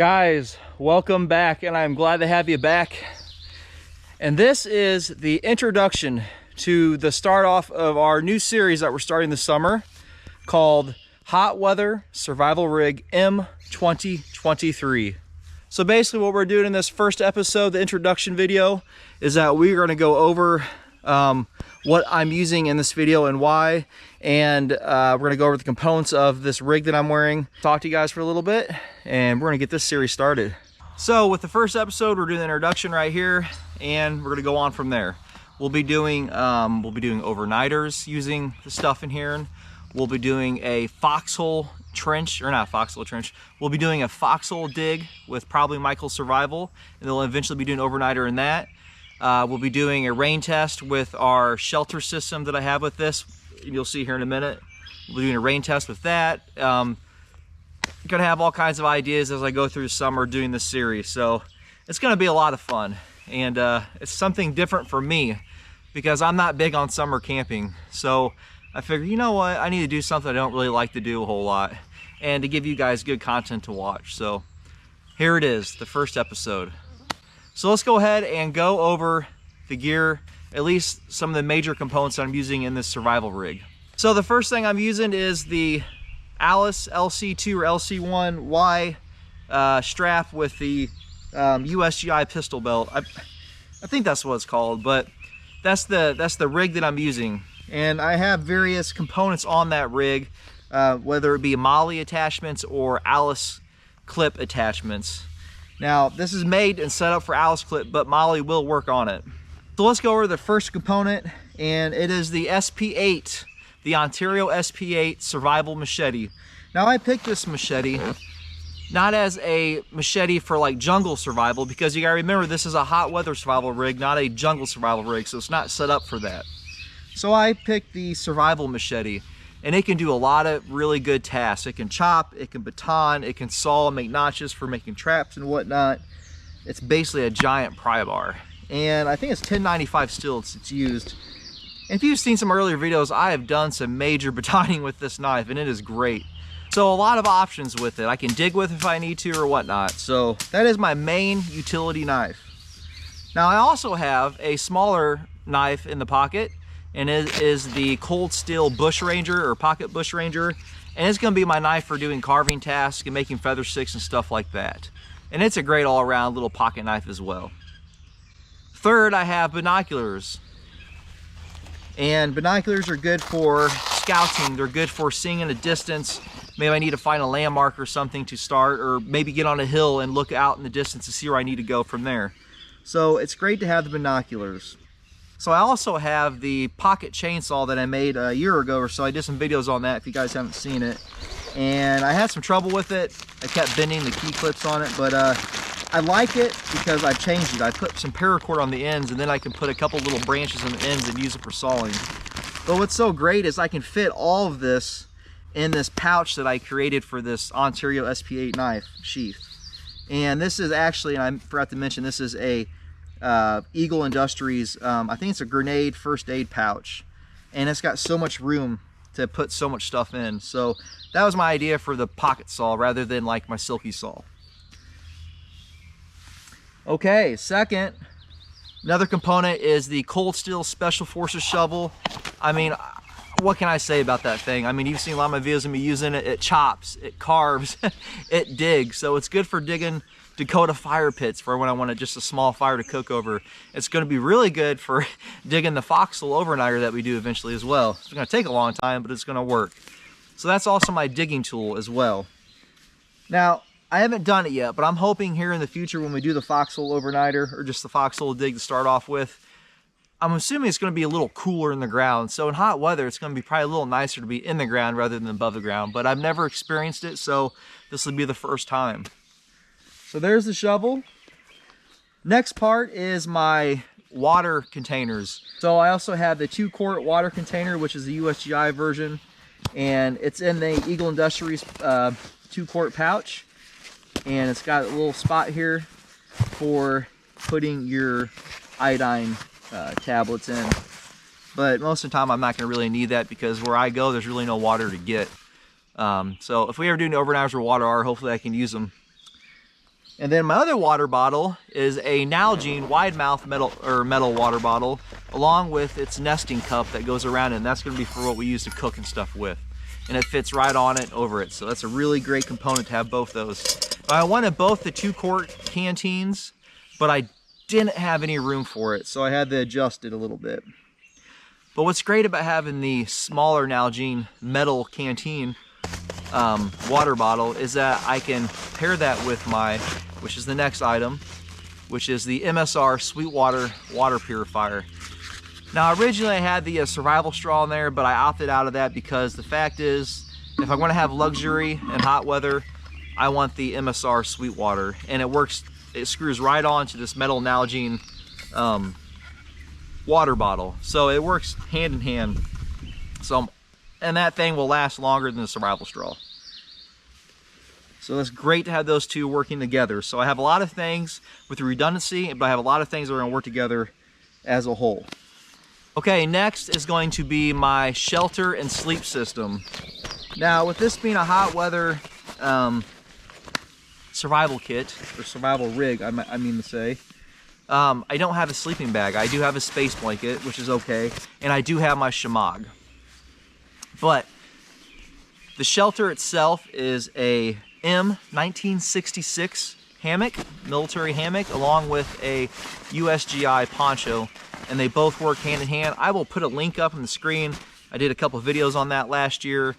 Guys, welcome back, and I'm glad to have you back. And this is the introduction to the start off of our new series that we're starting this summer called Hot Weather Survival Rig M2023. So basically what we're doing in this first episode, the introduction video, is that we're going to go over what I'm using in this video and why, and we're going to go over the components of this rig that I'm wearing, talk to you guys for a little bit, and we're going to get this series started. So with the first episode, we're doing the introduction right here, and we're going to go on from there. We'll be doing overnighters using the stuff in here. We'll be doing a foxhole trench, or not foxhole trench, we'll be doing a foxhole dig with probably Michael's Survival, and they'll eventually be doing overnighter in that. We'll be doing a rain test with our shelter system that I have with this. You'll see here in a minute. We'll be doing a rain test with that. Gonna have all kinds of ideas as I go through the summer doing this series. So it's gonna be a lot of fun. And it's something different for me because I'm not big on summer camping. So I figured, you know what? I need to do something I don't really like to do a whole lot and to give you guys good content to watch. So here it is, the first episode. So let's go ahead and go over the gear, at least some of the major components that I'm using in this survival rig. So the first thing I'm using is the Alice LC2 or LC1Y strap with the USGI pistol belt. I think that's what it's called, but that's the rig that I'm using. And I have various components on that rig, whether it be MOLLE attachments or Alice clip attachments. Now, this is made and set up for Alice clip, but MOLLE will work on it. So let's go over the first component, and it is the SP8, the Ontario SP8 Survival Machete. Now, I picked this machete not as a machete for like jungle survival, because you gotta remember this is a hot weather survival rig, not a jungle survival rig, so it's not set up for that. So I picked the survival machete, and it can do a lot of really good tasks. It can chop, it can baton, it can saw, make notches for making traps and whatnot. It's basically a giant pry bar. And I think it's 1095 steel it's used. And if you've seen some earlier videos, I have done some major batoning with this knife, and it is great. So a lot of options with it. I can dig with if I need to or whatnot. So that is my main utility knife. Now I also have a smaller knife in the pocket, and it is the Cold Steel Bush Ranger or Pocket Bush Ranger, and it's going to be my knife for doing carving tasks and making feather sticks and stuff like that. And it's a great all-around little pocket knife as well. Third, I have binoculars, and binoculars are good for scouting. They're good for seeing in a distance. Maybe I need to find a landmark or something to start, or maybe get on a hill and look out in the distance to see where I need to go from there. So it's great to have the binoculars. So I also have the pocket chainsaw that I made a year ago or so. I did some videos on that if you guys haven't seen it. And I had some trouble with it. I kept bending the key clips on it, but I like it because I've changed it. I put some paracord on the ends, and then I can put a couple little branches on the ends and use it for sawing. But what's so great is I can fit all of this in this pouch that I created for this Ontario SP8 knife sheath. And this is actually, and I forgot to mention, this is a Eagle Industries, I think it's a grenade first aid pouch, and it's got so much room to put so much stuff in. So that was my idea for the pocket saw rather than like my silky saw. Okay, second, another component is the Cold Steel Special Forces shovel. I mean, what can I say about that thing? I mean, you've seen a lot of my videos of me using it. It chops, it carves, it digs. So it's good for digging Dakota fire pits for when I want just a small fire to cook over. It's going to be really good for digging the foxhole overnighter that we do eventually as well. It's going to take a long time, but it's going to work. So that's also my digging tool as well. Now, I haven't done it yet, but I'm hoping here in the future when we do the foxhole overnighter, or just the foxhole dig to start off with, I'm assuming it's going to be a little cooler in the ground. So in hot weather, it's going to be probably a little nicer to be in the ground rather than above the ground. But I've never experienced it, so this will be the first time. So there's the shovel. Next part is my water containers. So I also have the 2-quart water container, which is the USGI version, and it's in the Eagle Industries 2-quart pouch, and it's got a little spot here for putting your iodine tablets in. But most of the time I'm not going to really need that because where I go there's really no water to get. So if we ever do any overnighters where water are, hopefully I can use them. And then my other water bottle is a Nalgene wide mouth metal water bottle, along with its nesting cup that goes around it, and that's gonna be for what we use to cook and stuff with. And it fits right on it, over it. So that's a really great component to have both those. I wanted both the 2-quart canteens, but I didn't have any room for it, so I had to adjust it a little bit. But what's great about having the smaller Nalgene metal canteen water bottle is that I can pair that with my, which is the next item, which is the MSR Sweetwater water purifier. Now originally I had the survival straw in there, but I opted out of that because the fact is, if I want to have luxury and hot weather, I want the MSR Sweetwater, and it works. It screws right onto this metal Nalgene water bottle, so it works hand in hand. So, and that thing will last longer than the survival straw. So it's great to have those two working together. So I have a lot of things with the redundancy, but I have a lot of things that are going to work together as a whole. Okay, next is going to be my shelter and sleep system. Now, with this being a hot weather survival kit, or survival rig, I mean to say, I don't have a sleeping bag. I do have a space blanket, which is okay, and I do have my shamag. But the shelter itself is a M1966 hammock, military hammock, along with a USGI poncho, and they both work hand in hand. I will put a link up on the screen. I did a couple of videos on that last year,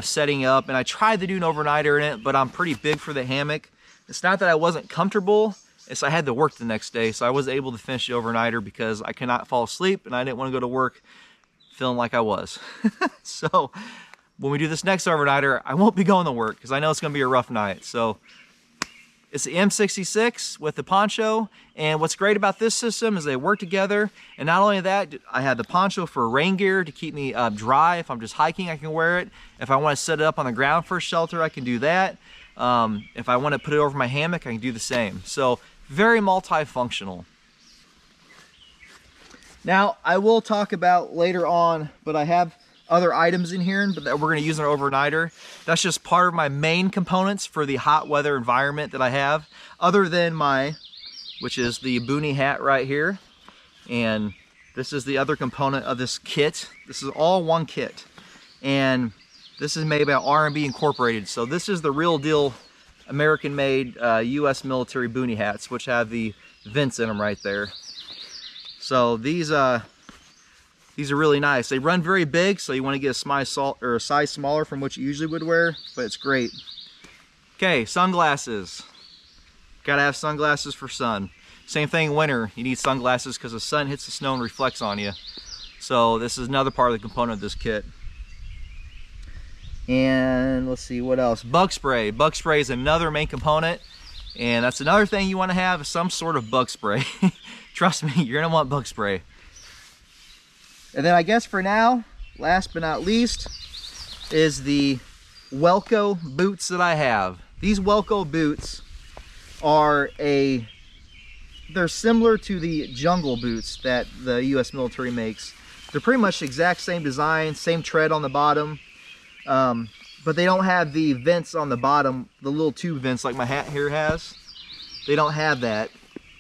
setting up, and I tried to do an overnighter in it, but I'm pretty big for the hammock. It's not that I wasn't comfortable, it's I had to work the next day, so I was able to finish the overnighter because I cannot fall asleep, and I didn't want to go to work feeling like I was. So when we do this next overnighter, I won't be going to work because I know it's going to be a rough night. So it's the M66 with the poncho, and what's great about this system is they work together. And not only that, I have the poncho for rain gear to keep me dry. If I'm just hiking, I can wear it. If I want to set it up on the ground for a shelter, I can do that. If I want to put it over my hammock, I can do the same. So very multifunctional. Now, I will talk about later on, but I have other items in here but that we're going to use in our overnighter. That's just part of my main components for the hot weather environment that I have, other than my, which is the boonie hat right here. And this is the other component of this kit. This is all one kit, and this is made by R&B Incorporated. So this is the real deal American-made U.S. military boonie hats, which have the vents in them right there. So these are really nice. They run very big, so you want to get a size smaller from what you usually would wear, but it's great. Okay, sunglasses. Gotta have sunglasses for sun. Same thing winter, you need sunglasses because the sun hits the snow and reflects on you. So this is another part of the component of this kit. And let's see, what else? Bug spray. Bug spray is another main component, and that's another thing you want to have, some sort of bug spray. Trust me, you're gonna want bug spray. And then I guess for now, last but not least, is the Welco boots that I have. These Welco boots are they're similar to the jungle boots that the US military makes. They're pretty much the exact same design, same tread on the bottom, but they don't have the vents on the bottom, the little tube vents like my hat here has. They don't have that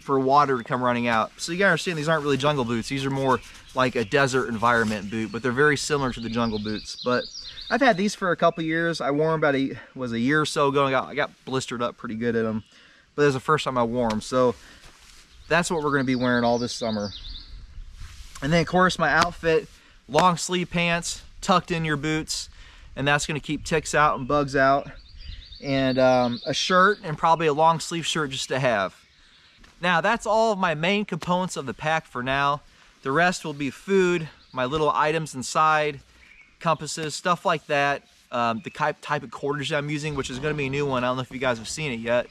for water to come running out. So you gotta understand, these aren't really jungle boots. These are more like a desert environment boot, but they're very similar to the jungle boots. But I've had these for a couple years. I wore them about a year or so ago. I got blistered up pretty good in them, but it was the first time I wore them. So that's what we're gonna be wearing all this summer. And then of course my outfit, long sleeve pants, tucked in your boots, and that's gonna keep ticks out and bugs out. And a shirt, and probably a long sleeve shirt just to have. Now that's all of my main components of the pack for now. The rest will be food, my little items inside, compasses, stuff like that. The type of cordage that I'm using, which is going to be a new one. I don't know if you guys have seen it yet,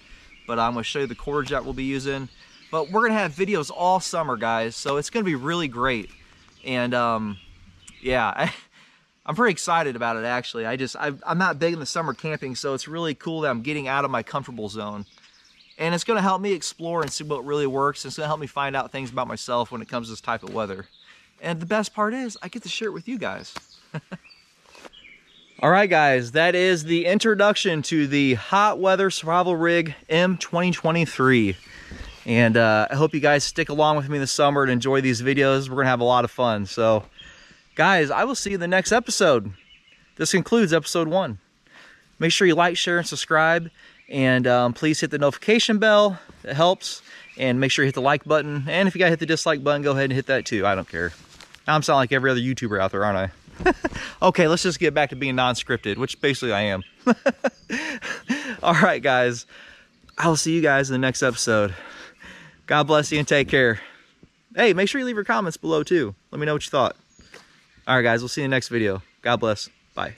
but I'm going to show you the cordage that we'll be using. But we're going to have videos all summer, guys, so it's going to be really great. And yeah, I'm pretty excited about it, actually. I'm not big in the summer camping, so it's really cool that I'm getting out of my comfortable zone. And it's going to help me explore and see what really works. It's going to help me find out things about myself when it comes to this type of weather. And the best part is, I get to share it with you guys. All right, guys, that is the introduction to the hot weather survival rig M2023. And I hope you guys stick along with me this summer and enjoy these videos. We're gonna have a lot of fun. So guys, I will see you in the next episode. This concludes episode 1. Make sure you like, share, and subscribe. And please hit the notification bell. It helps. And make sure you hit the like button. And if you gotta hit the dislike button, go ahead and hit that too. I don't care. I'm sounding like every other YouTuber out there, aren't I? Okay, let's just get back to being non-scripted, which basically I am. All right, guys. I will see you guys in the next episode. God bless you and take care. Hey, make sure you leave your comments below too. Let me know what you thought. All right, guys, we'll see you in the next video. God bless. Bye.